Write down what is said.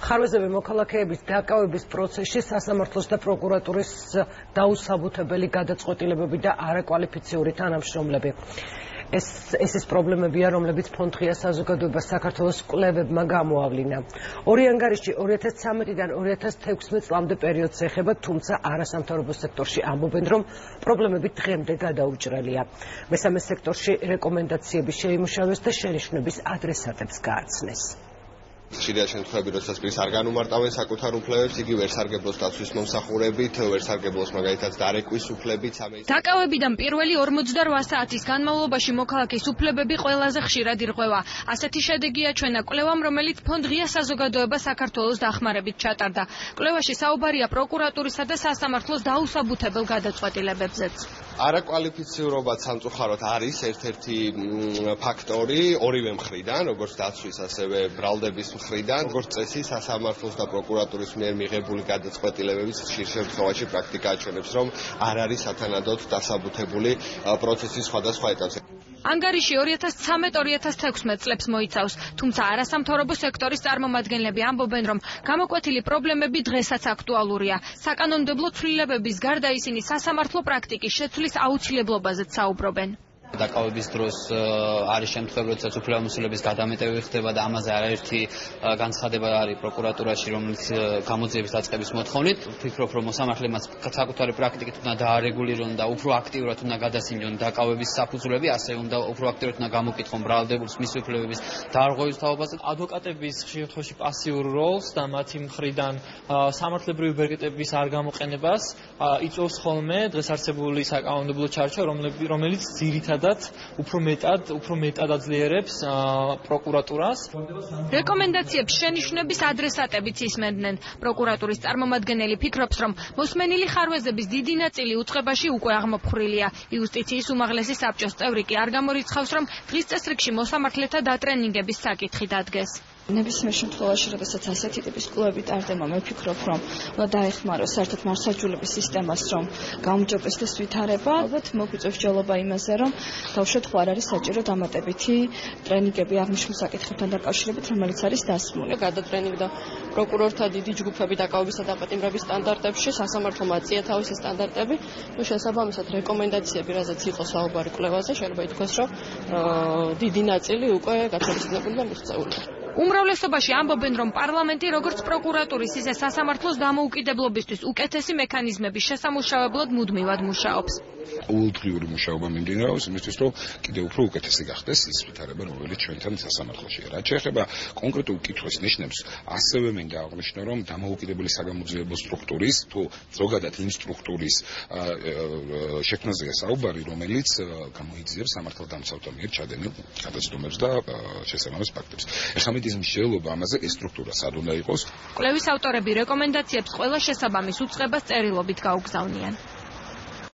ხარვეზები მოქალაქეების დაკავების პროცესში სასამართლოს და პროკურატურის დაუსაბუთებელი გადაწყვეტილებები და არაკვალიფიციური თანამშრომლები. ეს ის პრობლემებია, რომლებიც ფონდ ღია საზოგადოებას საქართველოს კვლევებმა გამოავლინა. ორი ანგარიში 2013-დან 2016 წლამდე პერიოდს ეხება, თუმცა არასამთავრობო სექტორში ამბობენ, რომ პრობლემები დღემდე გადაუჭრელია. მესამე სექტორში რეკომენდაციები შეიმუშავეს და შენიშვნების ადრესატებს გააცნეს. ხშირია შემთხვევები, როდესაც პირს არ განუმარტავენ საკუთარ უფლებებს, იგი ვერ სარგებლობს დაცვის მომსახურებით, ვერ სარგებლობს მაგალითად დარეკვის უფლებით. დაკავებიდან პირველი 48 საათის განმავლობაში მოქალაქის უფლებები ყველაზე ხშირად ირღვევა. ასეთი შედეგია ჩვენა კვლევამ, რომელიც ფონდ ღია საზოგადოება საქართველოს დახმარებით ჩატარდა. კვლევაში საუბარია პროკურატურისა და სასამართლოს დაუსაბუთებელ გადაწყვეტილებებზეც. არაკვალიფიციურობაც სამწუხაროდ არის ერთ-ერთი ფაქტორი ორივე მხრიდან, როგორც დაცვის, ასევე ბრალდების მხრიდან, როგორც წესი, სასამართლოს და პროკურატურის მიერ მიღებული გადაწყვეტილებების ხშირ შემთხვევაში პრაქტიკა აჩვენებს, რომ არ არის სათანადოდ დასაბუთებული პროცესის სხვადასხვა ეტაპზე. ანგარიში 2013-2016 წლებს მოიცავს, თუმცა არასამთავრობო სექტორის წარმომადგენლები ამბობენ, რომ გამოკვეთილი პრობლემები დღესაც აქტუალურია. საკანონმდებლო ცვლილებების გარდა ისინი სასამართლო პრაქტიკის შეცვლის აუცილებლობაზეც საუბრობენ. დაკავების დროს არის შემთხვევები, როდესაც უფლებამოსილების გადამეტები ხდება და ამაზე არაერთი განცხადება არის პროკურატურაში, რომელიც გამოძიების დაწყების მოთხოვნით. ვფიქრობ, რომ მოსამართლემაც საკუთარი პრაქტიკით უნდა დაარეგულირონ და უფრო აქტიურად უნდა გადასინჯონ დაკავების საფუძვლები, ასე უნდა უფრო აქტიურად უნდა გამოკითხონ ბრალდებულს მის უფლებების დარღვევის თაობაზე. ადვოკატების ხშირ შემთხვევაში პასიურ როლს და მათი მხრიდან სამართლებრივი ბერკეტების არ გამოყენებას იწვევს ხოლმე დღეს არსებული საკანონმდებლო ჩარჩო, რომელიც ძირითადად უფრო მეტად აძლიერებს პროკურატურას. რეკომენდაციებს შენიშვნების ადრესატებიც ისმენდნენ. პროკურატურის წარმომადგენელი ფიქრობს, რომ მოსმენილი ხარვეზების დიდი ნაწილი უწყებაში უკვე აღმოფხვრილია. იუსტიციის უმაღლესი საბჭოს წევრი კი არ გამორიცხავს, რომ დღის წესრიგში მოსამართლეთა დატრენინგების საკითხი დადგეს. ნებისმიერ შემთხვევაში, როდესაც ასეთი ტიპის კვლევები ტარდება, მე ვფიქრობ, რომ უნდა დაეხმაროს საერთოდ მართლმსაჯულების სისტემას, რომ გაუმჯობესდეს ვითარება. ალბათ მოგვიწევს ჯალობა იმაზე, რომ თავშოთ ხო არ არის საჭირო დამატებითი ტრენინგები აღნიშნულ საკითხებთან დაკავშირებით, რომელიც არის დასმული. გადატრენინგდა პროკურორთა დიდი ჯგუფები დაკავებისა და პატიმრების სტანდარტებში, სასამართლომ აწია თავისი სტანდარტები. შესაბამისად, რეკომენდაციები, რაზეც იყო საუბარი კვლევაზე, შეიძლება ითქვას, რომ დიდი ნაწილი უკვე გათვალისწინებული და მიღწეული. უმრავლესობაში ამბობენ, რომ პარლამენტი როგორც პროკურატურის, ისე სასამართლოს დამოუკიდებლობისთვის უკეთესი მექანიზმების შესამუშავებლად მუდმივად მუშაობს. ყოველდღიური მუშაობა მიმდინარეობს იმისთვის, რომ კიდევ უფრო უკეთესი გახდეს ის ვითარება, რომელიც ჩვენთან სასამართლოშია. რაც შეეხება კონკრეტულ კითხვის ნიშნებს, ასევე მინდა აღნიშნო, რომ დამოუკიდებელი საგამოძიებო სტრუქტურის თუ ზოგადად იმ სტრუქტურის შექმნაზეა საუბარი, რომელიც გამოიძიებს სამართალდამცავთა მიერ ჩადენილ გადაცდომებს და შესაბამის ფაქტებს. ეხლა მით ის მსჯელობა ამაზე ეს სტრუქტურა სად უნდა იყოს? კვლევის ავტორები რეკომენდაციებს ყველა შესაბამის უწყებას წერილობით გაუგზავნიან.